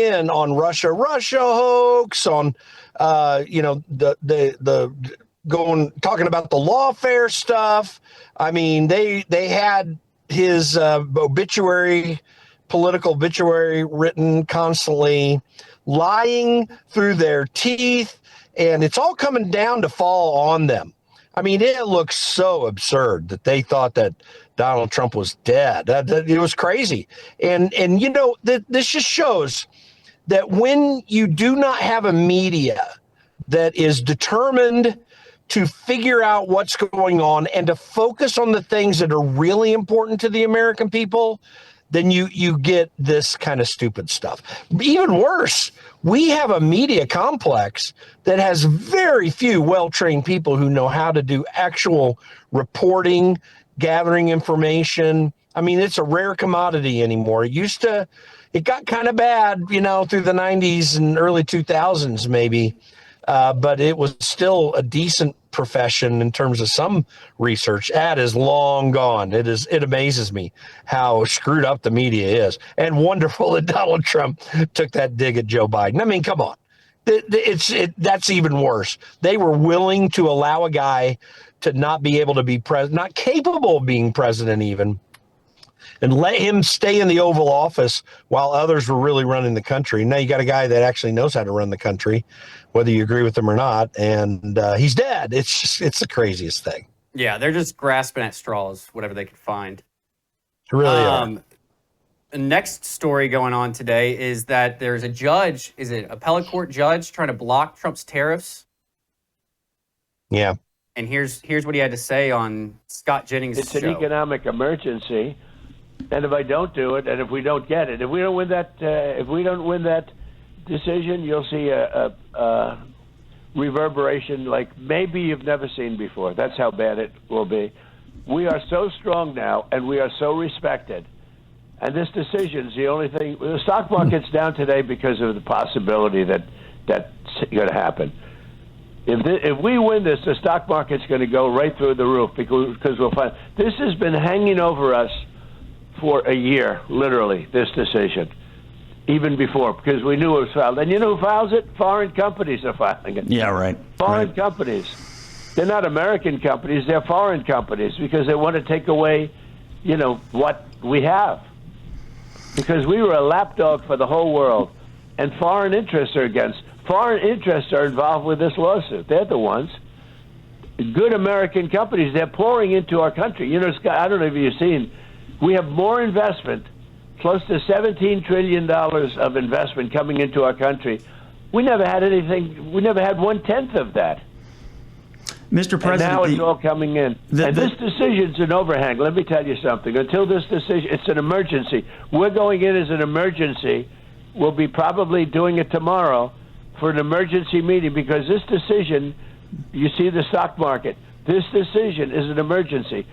in on Russia hoax, on talking about the lawfare stuff. I mean, they had his political obituary written constantly, lying through their teeth, and it's all coming down to fall on them. I mean, it looks so absurd that they thought that Donald Trump was dead. It was crazy. And this just shows that when you do not have a media that is determined to figure out what's going on and to focus on the things that are really important to the American people, then you get this kind of stupid stuff. Even worse, we have a media complex that has very few well-trained people who know how to do actual reporting, gathering information. I mean, it's a rare commodity anymore. It got kind of bad, through the 90s and early 2000s maybe, but it was still a decent profession in terms of some research. That is long gone. It amazes me how screwed up the media is, and wonderful that Donald Trump took that dig at Joe Biden. I mean, come on. That's even worse. They were willing to allow a guy to not be able to be president, not capable of being president even, and let him stay in the Oval Office while others were really running the country. Now you got a guy that actually knows how to run the country, whether you agree with him or not, and he's dead. It's the craziest thing. Yeah, they're just grasping at straws, whatever they could find. It really are. The next story going on today is that there's a judge, is it appellate court judge, trying to block Trump's tariffs? Yeah. And here's what he had to say on Scott Jennings' show. It's an economic emergency, and if I don't do it, and if we don't get it, if we don't win that decision, you'll see a reverberation like maybe you've never seen before. That's how bad it will be. We are so strong now, and we are so respected. And this decision is the only thing. The stock market's down today because of the possibility that's going to happen. If we win this, the stock market's going to go right through the roof because we'll find this has been hanging over us for a year, literally, this decision, even before, because we knew it was filed. And you know who files it? Foreign companies are filing it. Yeah, right. Foreign companies. They're not American companies. They're foreign companies because they want to take away, what we have. Because we were a lapdog for the whole world, and foreign interests are against. Foreign interests are involved with this lawsuit. They're the ones. Good American companies, they're pouring into our country. Scott, I don't know if you've seen, we have more investment, close to $17 trillion of investment coming into our country. We never had anything, we never had 1/10 of that. Mr. President, and now it's all coming in. And this decision's an overhang. Let me tell you something. Until this decision, it's an emergency. We're going in as an emergency. We'll be probably doing it tomorrow for an emergency meeting because this decision, you see the stock market, this decision is an emergency.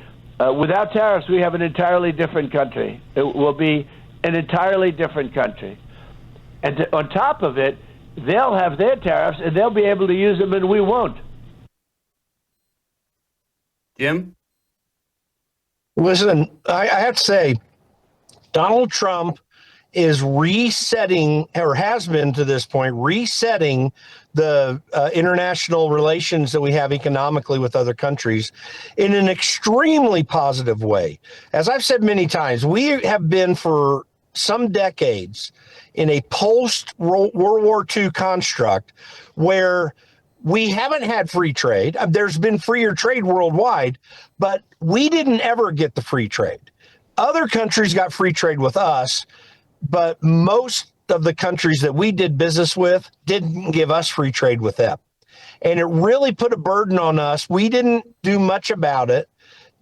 Without tariffs, we have an entirely different country. It will be an entirely different country. And on top of it, they'll have their tariffs and they'll be able to use them and we won't. Jim? Listen, I have to say, Donald Trump is resetting, or has been to this point, resetting the international relations that we have economically with other countries in an extremely positive way. As I've said many times, we have been for some decades in a post-World War II construct where we haven't had free trade. There's been freer trade worldwide, but we didn't ever get the free trade. Other countries got free trade with us, but most of the countries that we did business with didn't give us free trade with them. And it really put a burden on us. We didn't do much about it.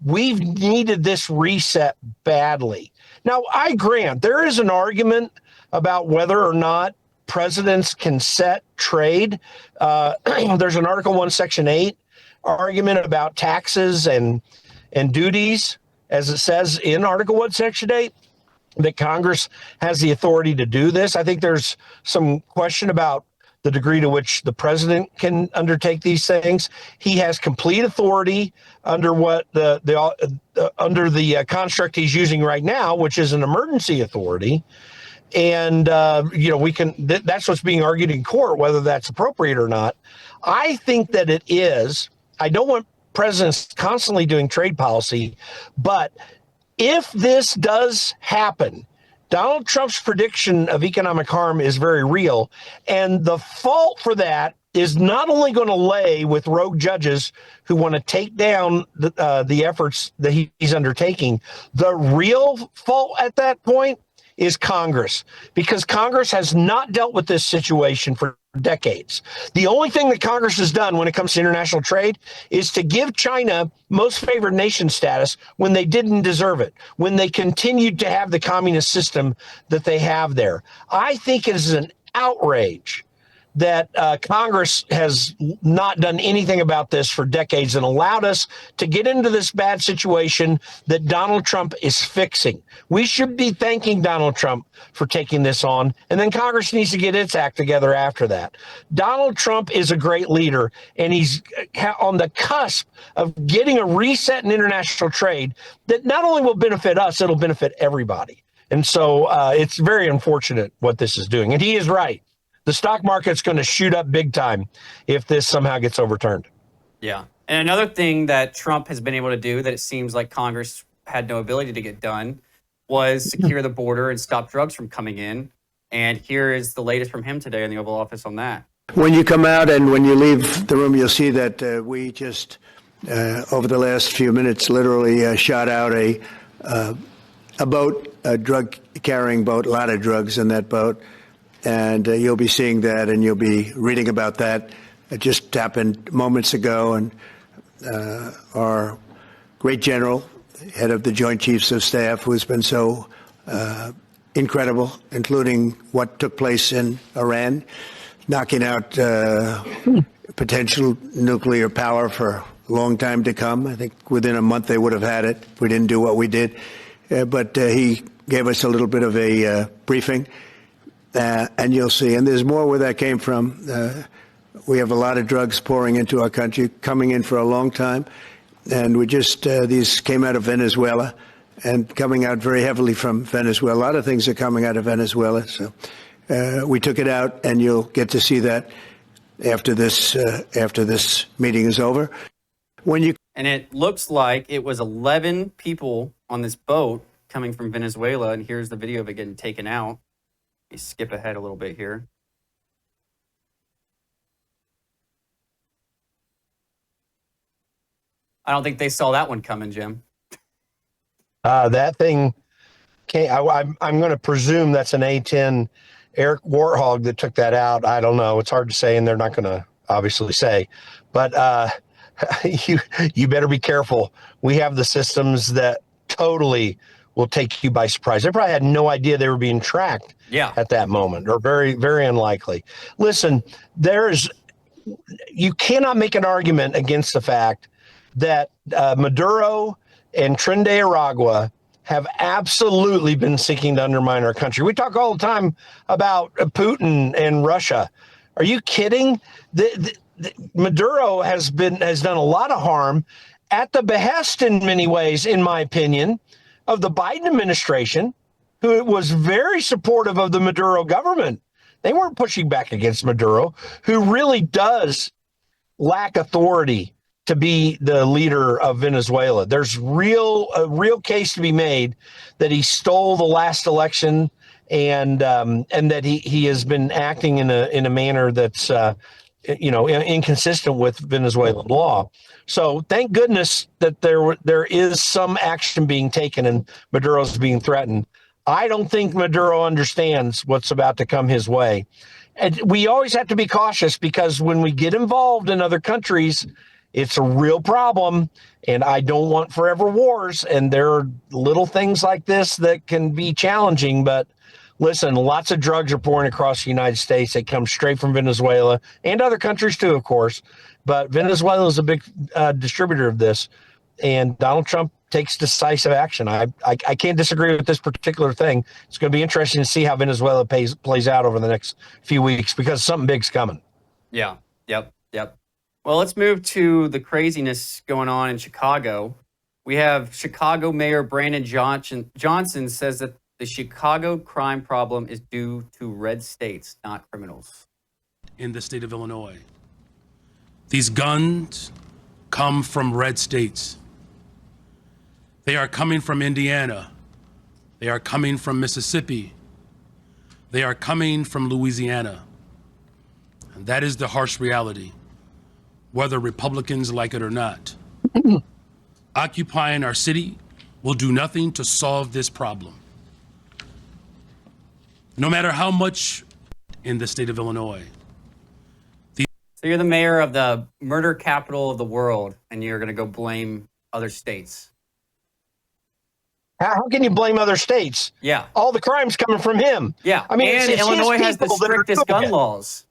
We've needed this reset badly. Now, I grant there is an argument about whether or not presidents can set trade. There's an Article 1, Section 8 argument about taxes and duties, as it says in Article 1, Section 8, that Congress has the authority to do this. I think there's some question about the degree to which the president can undertake these things. He has complete authority under what under the construct he's using right now, which is an emergency authority. And, that's what's being argued in court, whether that's appropriate or not. I think that it is. I don't want presidents constantly doing trade policy, but if this does happen, Donald Trump's prediction of economic harm is very real. And the fault for that is not only going to lay with rogue judges who want to take down the efforts that he's undertaking. The real fault at that point is Congress, because Congress has not dealt with this situation for decades. The only thing that Congress has done when it comes to international trade is to give China most favored nation status when they didn't deserve it, when they continued to have the communist system that they have there. I think it is an outrage that Congress has not done anything about this for decades and allowed us to get into this bad situation that Donald Trump is fixing. We should be thanking Donald Trump for taking this on, and then Congress needs to get its act together after that. Donald Trump is a great leader, and he's on the cusp of getting a reset in international trade that not only will benefit us, it'll benefit everybody. And so it's very unfortunate what this is doing. And he is right. The stock market's going to shoot up big time if this somehow gets overturned. Yeah. And another thing that Trump has been able to do that it seems like Congress had no ability to get done was secure the border and stop drugs from coming in. And here is the latest from him today in the Oval Office on that. When you come out and when you leave the room, you'll see that we just, over the last few minutes, literally shot out a boat, a drug-carrying boat, a lot of drugs in that boat. And you'll be seeing that, and you'll be reading about that. It just happened moments ago, and our great general, head of the Joint Chiefs of Staff, who has been so incredible, including what took place in Iran, knocking out potential nuclear power for a long time to come. I think within a month they would have had it if we didn't do what we did. But he gave us a little bit of a briefing. And you'll see, and there's more where that came from. We have a lot of drugs pouring into our country, coming in for a long time. And we just, these came out of Venezuela and coming out very heavily from Venezuela. A lot of things are coming out of Venezuela. So we took it out, and you'll get to see that after this meeting is over. And it looks like it was 11 people on this boat coming from Venezuela. And here's the video of it getting taken out. You skip ahead a little bit here. I don't think they saw that one coming, Jim. That thing can't. I'm going to presume that's an A-10 Eric Warthog that took that out. I don't know. It's hard to say, and they're not going to obviously say. But you better be careful. We have the systems that totally will take you by surprise. They probably had no idea they were being tracked at that moment, or very, very unlikely. Listen, you cannot make an argument against the fact that Maduro and Tren de Aragua have absolutely been seeking to undermine our country. We talk all the time about Putin and Russia. Are you kidding? Maduro has done a lot of harm at the behest, in many ways, in my opinion, of the Biden administration, who was very supportive of the Maduro government. They weren't pushing back against Maduro, who really does lack authority to be the leader of Venezuela. There's a real case to be made that he stole the last election, and that he has been acting in a manner that's inconsistent with Venezuelan law. So thank goodness that there is some action being taken and Maduro's being threatened. I don't think Maduro understands what's about to come his way. And we always have to be cautious, because when we get involved in other countries, it's a real problem. And I don't want forever wars. And there are little things like this that can be challenging. But listen, lots of drugs are pouring across the United States. They come straight from Venezuela and other countries too, of course. But Venezuela is a big distributor of this, and Donald Trump takes decisive action. I can't disagree with this particular thing. It's going to be interesting to see how Venezuela plays out over the next few weeks, because something big's coming. Yeah. Yep. Well, let's move to the craziness going on in Chicago. We have Chicago Mayor Brandon Johnson says that The Chicago crime problem is due to red states, not criminals. In the state of Illinois, these guns come from red states. They are coming from Indiana. They are coming from Mississippi. They are coming from Louisiana. And that is the harsh reality, whether Republicans like it or not. Occupying our city will do nothing to solve this problem. No matter how much in the state of Illinois. So you're the mayor of the murder capital of the world, and you're going to go blame other states. How can you blame other states? Yeah. All the crime's coming from him. Yeah. I mean, and it's Illinois has the people that are strictest doing gun it. laws.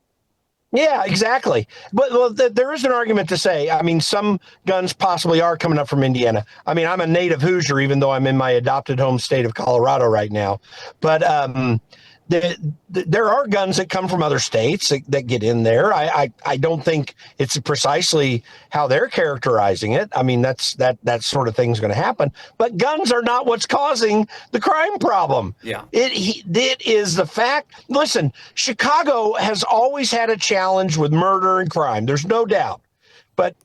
Yeah, exactly. But well, there is an argument to say, I mean, some guns possibly are coming up from Indiana. I mean, I'm a native Hoosier, even though I'm in my adopted home state of Colorado right now. But there are guns that come from other states that get in there. I don't think it's precisely how they're characterizing it. I mean, that sort of thing's going to happen. But guns are not what's causing the crime problem. Yeah. It is the fact. Listen, Chicago has always had a challenge with murder and crime. There's no doubt. But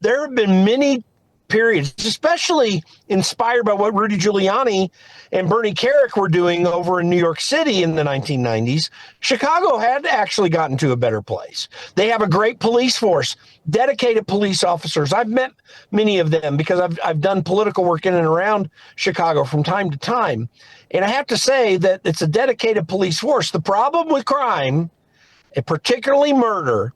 there have been many periods, especially inspired by what Rudy Giuliani and Bernie Kerik were doing over in New York City in the 1990s. Chicago had actually gotten to a better place. They have a great police force, dedicated police officers. I've met many of them because I've done political work in and around Chicago from time to time. And I have to say that it's a dedicated police force. The problem with crime, and particularly murder,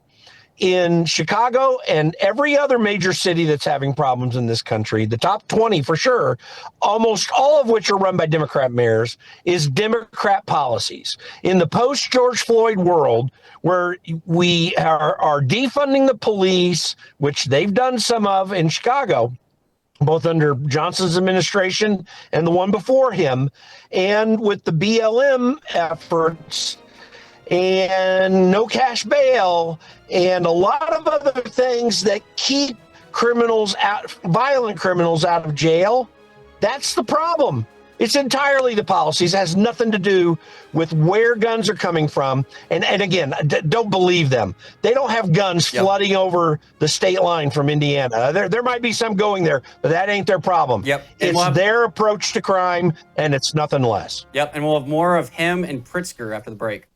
in Chicago and every other major city that's having problems in this country, the top 20 for sure, almost all of which are run by Democrat mayors, is Democrat policies. In the post-George Floyd world, where we are defunding the police, which they've done some of in Chicago, both under Johnson's administration and the one before him, and with the BLM efforts, and no cash bail, and a lot of other things that keep criminals out, violent criminals out of jail. That's the problem. It's entirely the policies. It has nothing to do with where guns are coming from. And again, don't believe them. They don't have guns flooding over the state line from Indiana. There might be some going there, but that ain't their problem. Yep. It's their approach to crime, and it's nothing less. Yep. And we'll have more of him and Pritzker after the break.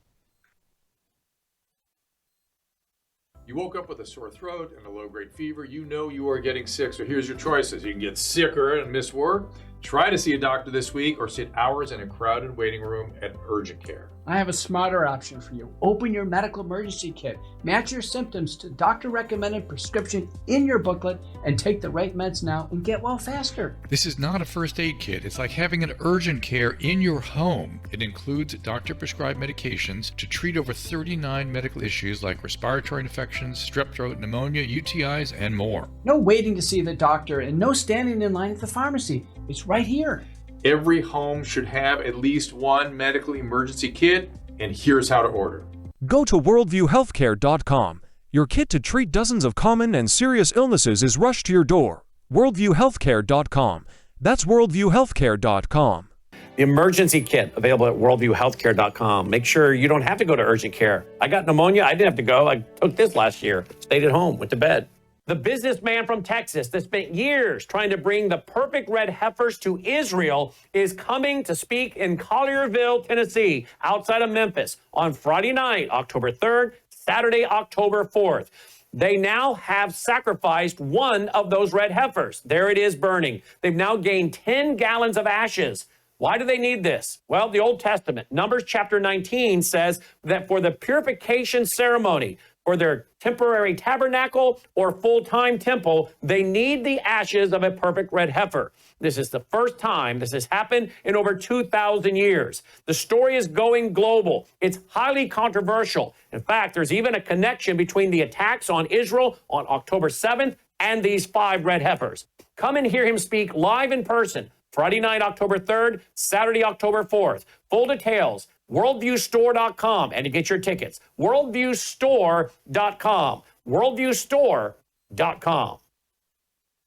You woke up with a sore throat and a low-grade fever. You know you are getting sick, so here's your choices. You can get sicker and miss work. Try to see a doctor this week or sit hours in a crowded waiting room at urgent care. I have a smarter option for you. Open your medical emergency kit. Match your symptoms to doctor-recommended prescription in your booklet and take the right meds now and get well faster. This is not a first aid kit. It's like having an urgent care in your home. It includes doctor-prescribed medications to treat over 39 medical issues like respiratory infections, strep throat, pneumonia, UTIs, and more. No waiting to see the doctor and no standing in line at the pharmacy. It's right here. Every home should have at least one medical emergency kit, and here's how to order. Go to WorldViewHealthcare.com. Your kit to treat dozens of common and serious illnesses is rushed to your door. WorldViewHealthcare.com. That's WorldViewHealthcare.com. The emergency kit available at WorldViewHealthcare.com. Make sure you don't have to go to urgent care. I got pneumonia. I didn't have to go. I took this last year. Stayed at home. Went to bed. The businessman from Texas that spent years trying to bring the perfect red heifers to Israel is coming to speak in Collierville, Tennessee, outside of Memphis, on Friday night, October 3rd, Saturday, October 4th. They now have sacrificed one of those red heifers. There it is burning. They've now gained 10 gallons of ashes. Why do they need this? Well, the Old Testament, Numbers chapter 19, says that for the purification ceremony, for their temporary tabernacle or full-time temple, they need the ashes of a perfect red heifer. This is the first time this has happened in over 2,000 years. The story is going global. It's highly controversial. In fact, there's even a connection between the attacks on Israel on October 7th and these 5 red heifers. Come and hear him speak live in person, Friday night, October 3rd, Saturday, October 4th. Full details, WorldViewStore.com, and to get your tickets, WorldViewStore.com, WorldViewStore.com.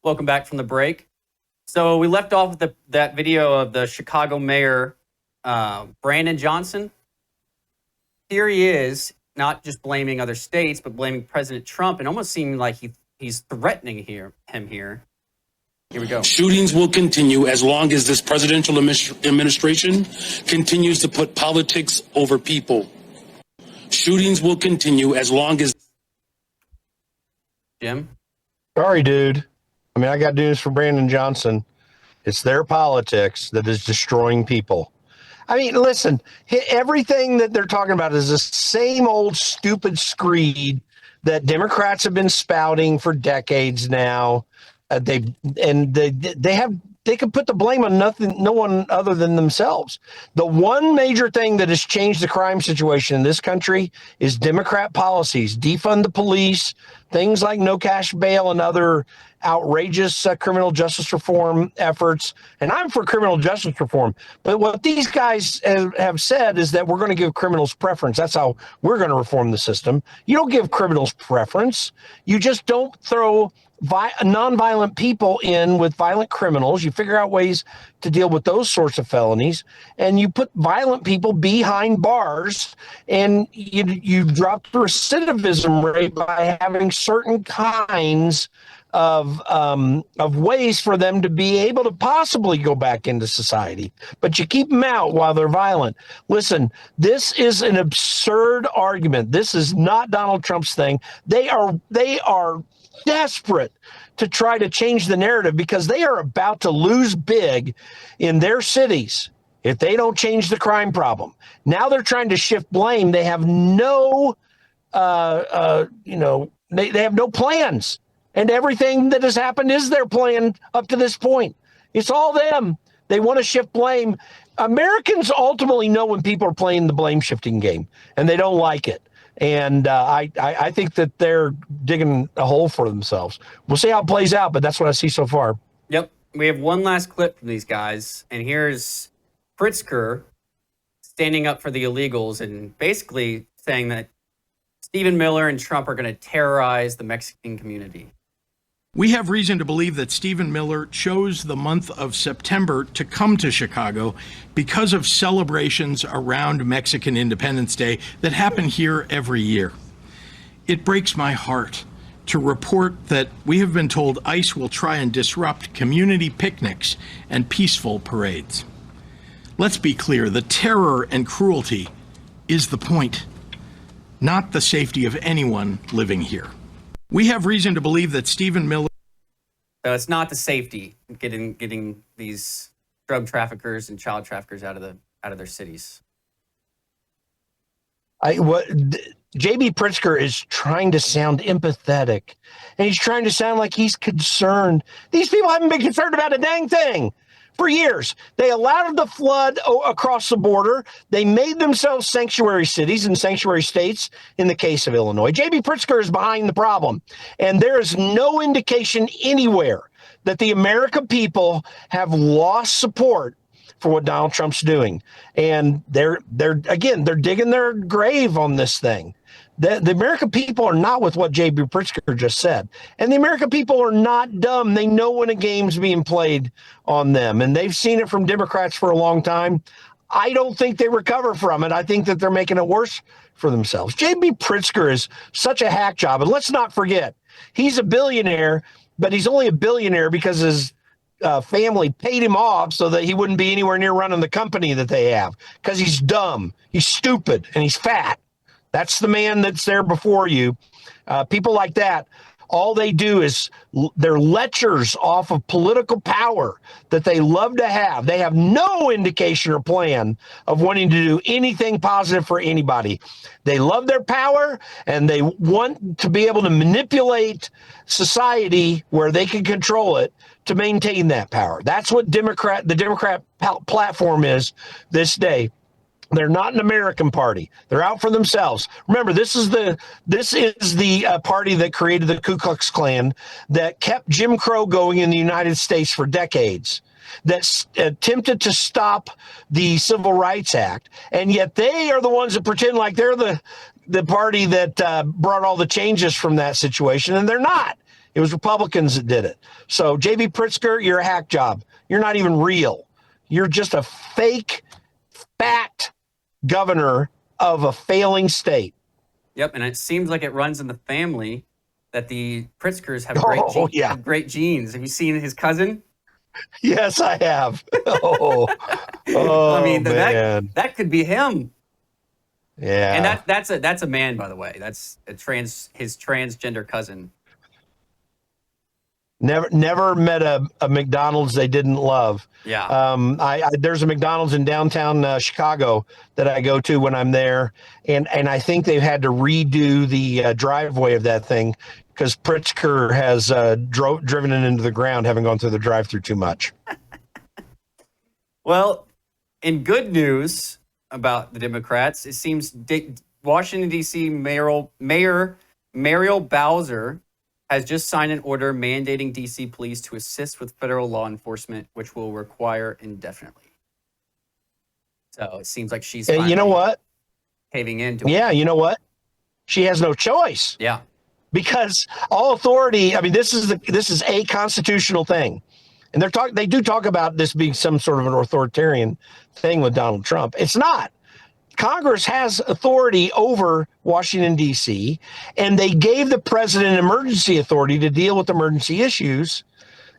Welcome back from the break. So we left off with that video of the Chicago mayor Brandon Johnson, here he is, not just blaming other states, but blaming President Trump, and almost seeming like he's threatening him here. Here we go. Shootings will continue as long as this presidential administration continues to put politics over people. Shootings will continue as long as... Jim? Sorry, dude. I mean, I got news for Brandon Johnson. It's their politics that is destroying people. I mean, listen, everything that they're talking about is the same old stupid screed that Democrats have been spouting for decades now. They can put the blame on no one other than themselves. The one major thing that has changed the crime situation in this country is Democrat policies, defund the police, things like no cash bail and other outrageous criminal justice reform efforts. And I'm for criminal justice reform. But what these guys have said is that we're going to give criminals preference. That's how we're going to reform the system. You don't give criminals preference. You just don't throw nonviolent people in with violent criminals. You figure out ways to deal with those sorts of felonies, and you put violent people behind bars, and you drop the recidivism rate by having certain kinds of ways for them to be able to possibly go back into society. But you keep them out while they're violent. Listen, this is an absurd argument. This is not Donald Trump's thing. They are desperate to try to change the narrative because they are about to lose big in their cities if they don't change the crime problem. Now they're trying to shift blame. They have no, they have no plans, and everything that has happened is their plan up to this point. It's all them. They want to shift blame. Americans ultimately know when people are playing the blame shifting game, and they don't like it. And I think that they're digging a hole for themselves. We'll see how it plays out, but that's what I see so far. Yep. We have one last clip from these guys, and here's Pritzker standing up for the illegals and basically saying that Stephen Miller and Trump are going to terrorize the Mexican community. We have reason to believe that Stephen Miller chose the month of September to come to Chicago because of celebrations around Mexican Independence Day that happen here every year. It breaks my heart to report that we have been told ICE will try and disrupt community picnics and peaceful parades. Let's be clear, the terror and cruelty is the point, not the safety of anyone living here. We have reason to believe that Stephen Miller... So it's not the safety getting these drug traffickers and child traffickers out of their cities. J.B. Pritzker is trying to sound empathetic, and he's trying to sound like he's concerned. These people haven't been concerned about a dang thing for years. They allowed the flood across the border. They made themselves sanctuary cities and sanctuary states in the case of Illinois. J.B. Pritzker is behind the problem, and there is no indication anywhere that the American people have lost support for what Donald Trump's doing. And they're digging their grave on this thing. The American people are not with what J.B. Pritzker just said. And the American people are not dumb. They know when a game's being played on them. And they've seen it from Democrats for a long time. I don't think they recover from it. I think that they're making it worse for themselves. J.B. Pritzker is such a hack job. And let's not forget, he's a billionaire, but he's only a billionaire because his family paid him off so that he wouldn't be anywhere near running the company that they have, because he's dumb, he's stupid, and he's fat. That's the man that's there before you. People like that, all they do is they're lechers off of political power that they love to have. They have no indication or plan of wanting to do anything positive for anybody. They love their power, and they want to be able to manipulate society where they can control it to maintain that power. That's what the Democrat platform is this day. They're not an American party. They're out for themselves. Remember, this is the party that created the Ku Klux Klan, that kept Jim Crow going in the United States for decades, that attempted to stop the Civil Rights Act, and yet they are the ones that pretend like they're the party that brought all the changes from that situation, and they're not. It was Republicans that did it. So, J.B. Pritzker, you're a hack job. You're not even real. You're just a fake fat governor of a failing state. Yep, and it seems like it runs in the family that the Pritzkers have have great genes. Have you seen his cousin? Yes, I have. Oh, I mean, man. that could be him. Yeah. And that's a man, by the way. That's his transgender cousin. Never met a McDonald's they didn't love. Yeah. There's a McDonald's in downtown Chicago that I go to when I'm there, and I think they've had to redo the driveway of that thing because Pritzker has driven it into the ground, having gone through the drive-through too much. Well, in good news about the Democrats, it seems Washington, D.C. Mayor Muriel Bowser has just signed an order mandating D.C. police to assist with federal law enforcement, which will require indefinitely. So it seems like she's you know what? Caving into it. Yeah, you know what? She has no choice. Yeah. Because all authority, I mean, this is a constitutional thing. And they do talk about this being some sort of an authoritarian thing with Donald Trump. It's not. Congress has authority over Washington, D.C., and they gave the president emergency authority to deal with emergency issues,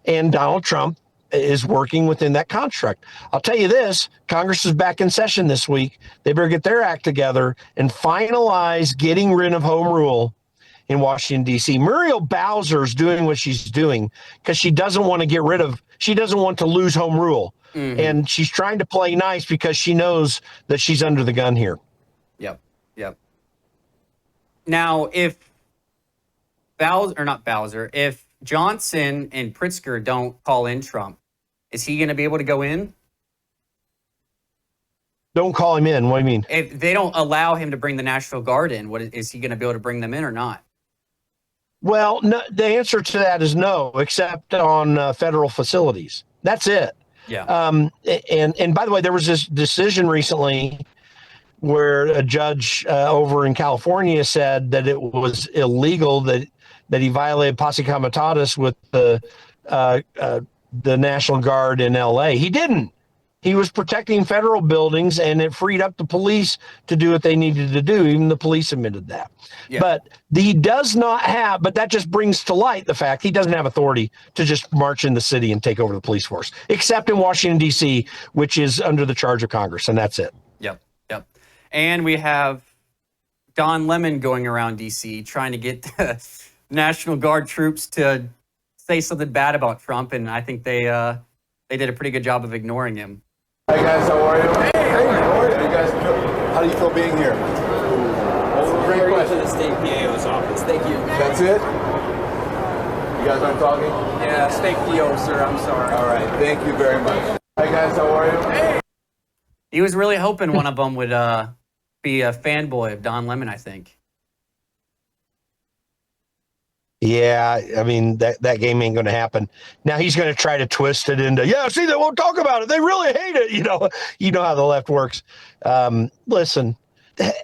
and Donald Trump is working within that construct. I'll tell you this, Congress is back in session this week. They better get their act together and finalize getting rid of home rule in Washington, D.C. Muriel Bowser's doing what she's doing because she doesn't want to lose home rule. Mm-hmm. And she's trying to play nice because she knows that she's under the gun here. Yep. Now, if if Johnson and Pritzker don't call in Trump, is he going to be able to go in? Don't call him in. What do you mean? If they don't allow him to bring the National Guard in, is he going to be able to bring them in or not? Well, no, the answer to that is no, except on federal facilities. That's it. Yeah. And by the way, there was this decision recently where a judge over in California said that it was illegal that he violated posse comitatus with the National Guard in L.A. He didn't. He was protecting federal buildings, and it freed up the police to do what they needed to do. Even the police admitted that. Yeah. But that just brings to light the fact he doesn't have authority to just march in the city and take over the police force, except in Washington, D.C., which is under the charge of Congress, and that's it. Yep. And we have Don Lemon going around D.C. trying to get the National Guard troops to say something bad about Trump, and I think they did a pretty good job of ignoring him. Hi guys, how are you? Hey, how are you guys? How do you feel being here? Great question. To the state PAO's office. Thank you. That's it? You guys aren't talking? Yeah, state PO, sir. I'm sorry. All right. Thank you very much. Hi guys, how are you? Hey. He was really hoping one of them would be a fanboy of Don Lemon, I think. Yeah, I mean, that game ain't going to happen. Now he's going to try to twist it into, see, they won't talk about it. They really hate it. You know how the left works. Listen,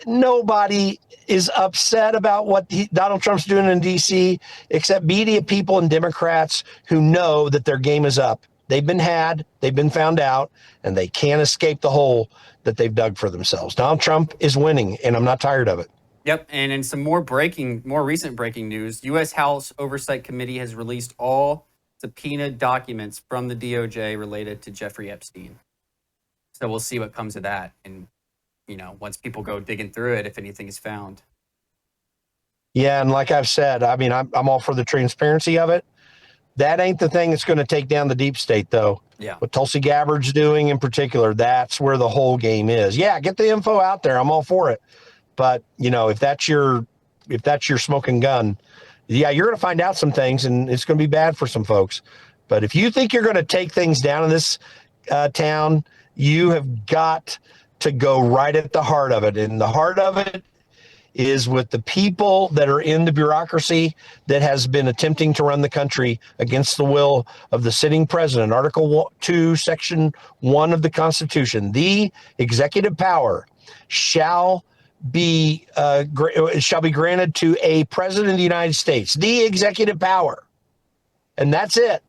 nobody is upset about what Donald Trump's doing in D.C. except media people and Democrats who know that their game is up. They've been had, they've been found out, and they can't escape the hole that they've dug for themselves. Donald Trump is winning, and I'm not tired of it. Yep, and in some more recent breaking news, U.S. House Oversight Committee has released all subpoenaed documents from the DOJ related to Jeffrey Epstein. So we'll see what comes of that, and once people go digging through it, if anything is found. Yeah, and like I've said, I mean, I'm all for the transparency of it. That ain't the thing that's going to take down the deep state, though. Yeah. What Tulsi Gabbard's doing in particular, that's where the whole game is. Yeah, get the info out there. I'm all for it. But, if that's your smoking gun, you're going to find out some things, and it's going to be bad for some folks. But if you think you're going to take things down in this town, you have got to go right at the heart of it. And the heart of it is with the people that are in the bureaucracy that has been attempting to run the country against the will of the sitting president. Article 2, Section 1 of the Constitution, the executive power shall be granted to a president of the United States, the executive power. And that's it.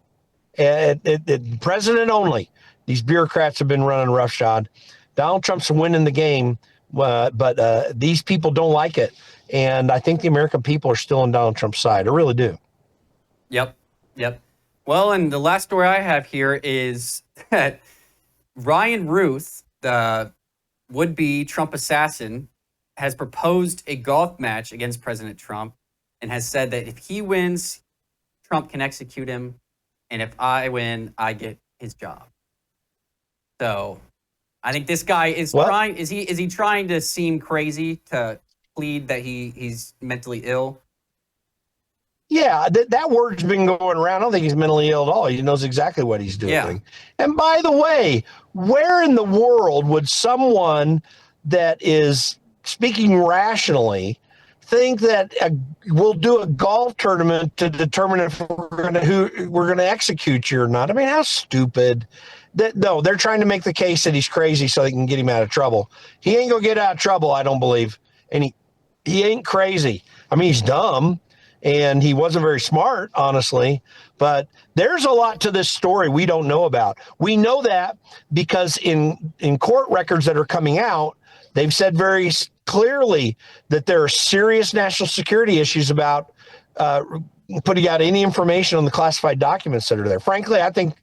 President only. These bureaucrats have been running roughshod. Donald Trump's winning the game, but these people don't like it. And I think the American people are still on Donald Trump's side. I really do. Yep. Well, and the last story I have here is that Ryan Ruth, the would-be Trump assassin, has proposed a golf match against President Trump and has said that if he wins, Trump can execute him, and if I win, I get his job. So I think this guy is trying. Is he trying to seem crazy to plead that he's mentally ill? Yeah, that word's been going around. I don't think he's mentally ill at all. He knows exactly what he's doing. Yeah. And by the way, where in the world would someone that is speaking rationally think that we'll do a golf tournament to determine if we're going to execute you or not? I mean, how stupid. No, they're trying to make the case that he's crazy so they can get him out of trouble. He ain't going to get out of trouble, I don't believe. And he ain't crazy. I mean, he's dumb. And he wasn't very smart, honestly. But there's a lot to this story we don't know about. We know that because in court records that are coming out, they've said very clearly that there are serious national security issues about putting out any information on the classified documents that are there. Frankly, I think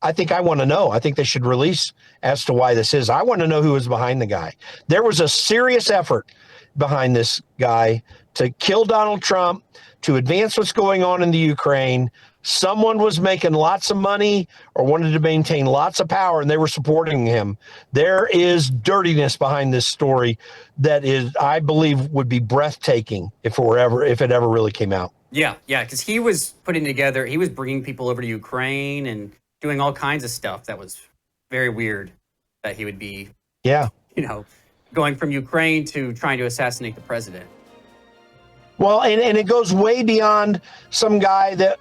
I want to know. I think they should release as to why this is. I want to know who was behind the guy. There was a serious effort behind this guy to kill Donald Trump, to advance what's going on in the Ukraine. Someone was making lots of money or wanted to maintain lots of power, and they were supporting him. There is dirtiness behind this story that is, I believe, would be breathtaking if it ever really came out. Yeah, because he was bringing people over to Ukraine and doing all kinds of stuff that was very weird that he would be, going from Ukraine to trying to assassinate the president. Well, and it goes way beyond some guy that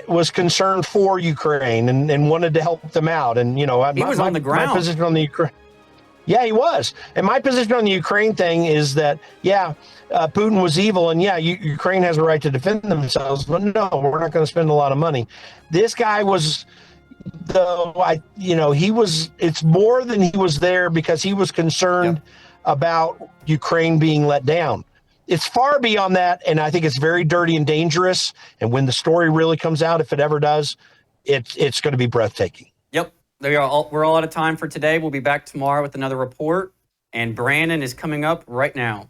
was concerned for Ukraine and wanted to help them out. And, he was on the ground. My position on the Ukraine. Yeah, he was. And my position on the Ukraine thing is that, Putin was evil. And Ukraine has a right to defend themselves. But no, we're not going to spend a lot of money. This guy was, it's more than he was there because he was concerned about Ukraine being let down. It's far beyond that, and I think it's very dirty and dangerous. And when the story really comes out, if it ever does, it's going to be breathtaking. Yep. We're all out of time for today. We'll be back tomorrow with another report, and Brandon is coming up right now.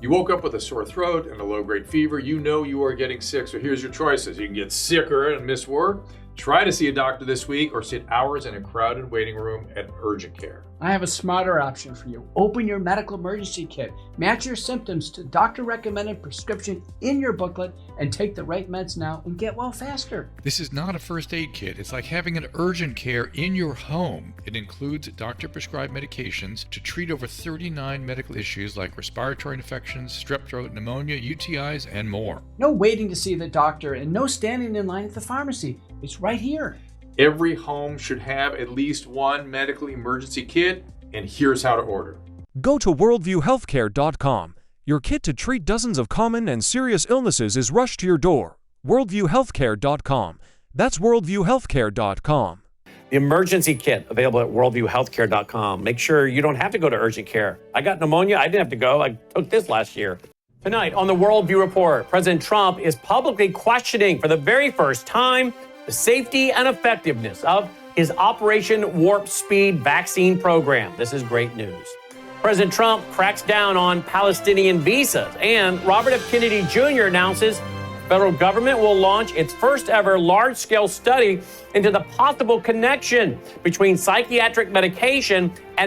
You woke up with a sore throat and a low-grade fever. You know you are getting sick, so here's your choices. You can get sicker and miss work, try to see a doctor this week, or sit hours in a crowded waiting room at urgent care. I have a smarter option for you. Open your medical emergency kit. Match your symptoms to doctor-recommended prescription in your booklet and take the right meds now and get well faster. This is not a first aid kit. It's like having an urgent care in your home. It includes doctor-prescribed medications to treat over 39 medical issues like respiratory infections, strep throat, pneumonia, UTIs, and more. No waiting to see the doctor and no standing in line at the pharmacy. It's right here. Every home should have at least one medical emergency kit, and here's how to order. Go to WorldViewHealthcare.com. Your kit to treat dozens of common and serious illnesses is rushed to your door. WorldViewHealthcare.com. That's WorldViewHealthcare.com. The emergency kit available at WorldViewHealthcare.com. Make sure you don't have to go to urgent care. I got pneumonia. I didn't have to go. I took this last year. Tonight on the Worldview Report, President Trump is publicly questioning for the very first time the safety and effectiveness of his Operation Warp Speed vaccine program. This is great news. President Trump cracks down on Palestinian visas, and Robert F. Kennedy Jr. announces the federal government will launch its first ever large-scale study into the possible connection between psychiatric medication and